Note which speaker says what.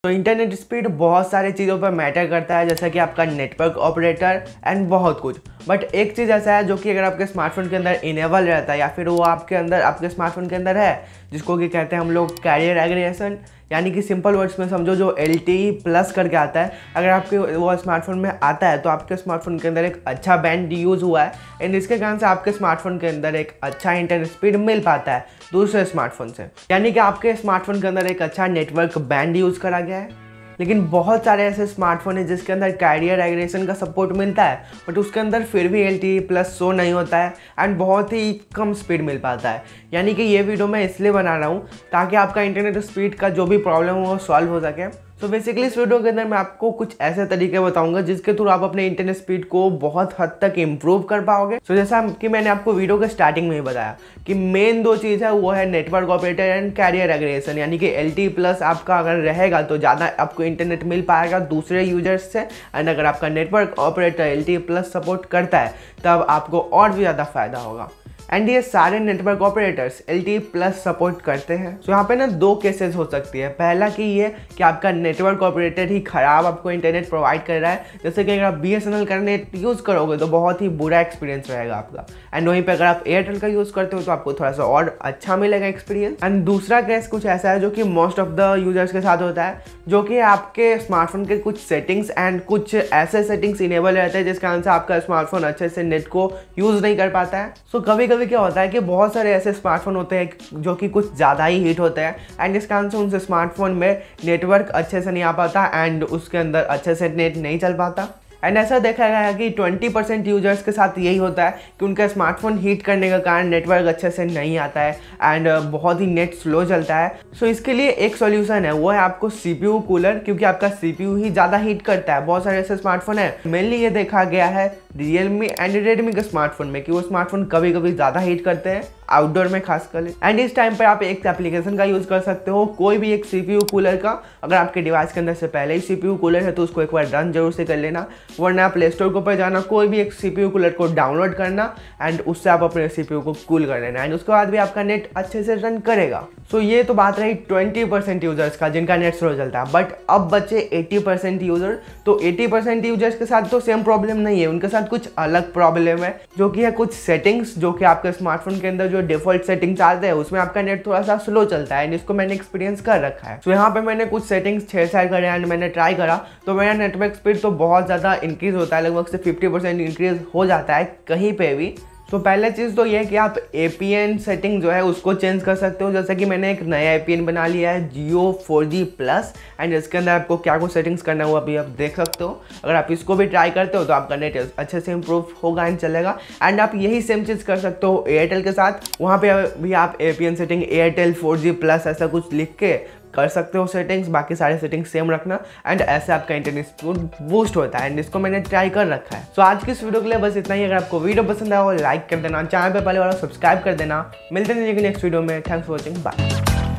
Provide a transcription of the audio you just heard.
Speaker 1: तो internet speed बहुत सारी चीज़ों पर मैटर करता है, जैसा कि आपका नेटवर्क ऑपरेटर एंड बहुत कुछ। बट एक चीज़ ऐसा है जो कि अगर आपके स्मार्टफोन के अंदर इनेबल रहता है या फिर वो आपके स्मार्टफोन के अंदर है, जिसको कि कहते हैं हम लोग कैरियर एग्रीगेशन, यानी कि सिंपल वर्ड्स में समझो जो LTE प्लस करके आता है, अगर आपके वो स्मार्टफोन में आता है तो आपके स्मार्टफोन के अंदर एक अच्छा बैंड यूज़ हुआ है एंड इसके कारण से आपके स्मार्टफोन के अंदर एक अच्छा इंटरनेट स्पीड मिल पाता है दूसरे स्मार्टफोन से, यानी कि आपके स्मार्टफोन के अंदर एक अच्छा नेटवर्क बैंड यूज़ करा गया है। लेकिन बहुत सारे ऐसे स्मार्टफोन हैं जिसके अंदर कैरियर एग्रीगेशन का सपोर्ट मिलता है, बट उसके अंदर फिर भी LTE प्लस शो नहीं होता है एंड बहुत ही कम स्पीड मिल पाता है। यानी कि ये वीडियो मैं इसलिए बना रहा हूँ ताकि आपका इंटरनेट स्पीड का जो भी प्रॉब्लम हो वो सॉल्व हो सके। तो बेसिकली इस वीडियो के अंदर मैं आपको कुछ ऐसे तरीके बताऊंगा जिसके थ्रू आप अपने इंटरनेट स्पीड को बहुत हद तक इम्प्रूव कर पाओगे। तो जैसा कि मैंने आपको वीडियो के स्टार्टिंग में ही बताया कि मेन दो चीज़ है, वो है network operator and career aggregation, यानी कि LTE प्लस आपका अगर रहेगा तो ज़्यादा आपको इंटरनेट मिल पाएगा दूसरे यूजर्स से, एंड अगर आपका network operator LTE plus support करता है तब आपको और भी ज़्यादा फायदा होगा। एंड ये सारे network operators LTE plus support करते हैं। तो यहाँ पे ना दो केसेस हो सकती है। पहला कि ये कि आपका नेटवर्क ऑपरेटर ही खराब आपको इंटरनेट प्रोवाइड कर रहा है, जैसे कि अगर आप BSNL का नेट यूज़ करोगे तो बहुत ही बुरा एक्सपीरियंस रहेगा आपका, एंड वहीं पे अगर आप एयरटेल का यूज़ करते हो तो आपको थोड़ा सा और अच्छा मिलेगा एक्सपीरियंस। एंड दूसरा केस कुछ ऐसा है जो कि मोस्ट ऑफ द यूजर्स के साथ होता है, जो कि आपके स्मार्टफोन के कुछ सेटिंग्स एंड कुछ ऐसे सेटिंग्स इनेबल रहते हैं जिसके कारण से आपका स्मार्टफोन अच्छे से नेट को यूज़ नहीं कर पाता है। सो कभी क्या होता है कि बहुत सारे ऐसे स्मार्टफोन होते हैं जो कि कुछ ज़्यादा ही हीट होते हैं एंड इस कारण से उनसे स्मार्टफोन में नेटवर्क अच्छे से नहीं आ पाता एंड उसके अंदर अच्छे से नेट नहीं चल पाता। एंड ऐसा देखा गया है कि 20% यूजर्स के साथ यही होता है कि उनका स्मार्टफोन हीट करने का कारण नेटवर्क अच्छे से नहीं आता है एंड बहुत ही नेट स्लो चलता है। सो इसके लिए एक सॉल्यूशन है, वो है आपको CPU कूलर, क्योंकि आपका CPU ही ज़्यादा हीट करता है। बहुत सारे ऐसे स्मार्टफोन है, मेनली ये देखा गया है Realme एंड Redmi के स्मार्टफोन में कि वो स्मार्टफोन कभी ज़्यादा हीट करते हैं आउटडोर में खासकर। एंड इस टाइम पर आप एक एप्लीकेशन का यूज़ कर सकते हो, कोई भी एक CPU कूलर का। अगर आपके डिवाइस के अंदर से पहले ही CPU कूलर है तो उसको एक बार रन जरूर से कर लेना, वरना प्ले स्टोर के ऊपर जाना, कोई भी एक CPU कूलर को डाउनलोड करना एंड उससे आप अपने CPU को कूल कर लेना एंड उसके बाद भी आपका नेट अच्छे से रन करेगा। सो ये तो बात रही 20% यूजर्स का जिनका नेट स्लो चलता है, बट अब बचे 80% यूजर। तो 80% यूजर्स के साथ तो सेम प्रॉब्लम नहीं है, उनके साथ कुछ अलग प्रॉब्लम है, जो कि है कुछ सेटिंग्स जो कि आपके स्मार्टफोन के अंदर जो डिफॉल्ट सेटिंग्स आते हैं उसमें आपका नेट थोड़ा सा स्लो चलता है एंड इसको मैंने एक्सपीरियंस कर रखा है। तो यहाँ पे मैंने कुछ सेटिंग्स छेड़छाड़ करे एंड मैंने ट्राई करा तो मेरा नेटवर्क स्पीड तो बहुत ज़्यादा इंक्रीज होता है, लगभग से 50% इंक्रीज हो जाता है कहीं पे भी। तो पहले चीज़ तो ये है कि आप APN सेटिंग जो है उसको चेंज कर सकते हो, जैसे कि मैंने एक नया APN बना लिया है Jio 4G प्लस एंड इसके अंदर आपको क्या कुछ सेटिंग्स करना है वो अभी आप देख सकते हो। अगर आप इसको भी ट्राई करते हो तो आपका नेट अच्छे से इंप्रूव होगा एंड चलेगा। एंड आप यही सेम चीज़ कर सकते हो एयरटेल के साथ, वहाँ पे भी आप APN setting Airtel 4G plus ऐसा कुछ लिख के कर सकते हो सेटिंग्स, बाकी सारे सेटिंग्स सेम रखना एंड ऐसे आपका इंटरनेट स्पीड बूस्ट होता है एंड इसको मैंने ट्राई कर रखा है। सो आज की इस वीडियो के लिए बस इतना ही। अगर आपको वीडियो पसंद आया हो लाइक कर देना, चैनल पे पहले वाला सब्सक्राइब कर देना। मिलते हैं नेक्स्ट वीडियो में। Thanks for watching, bye.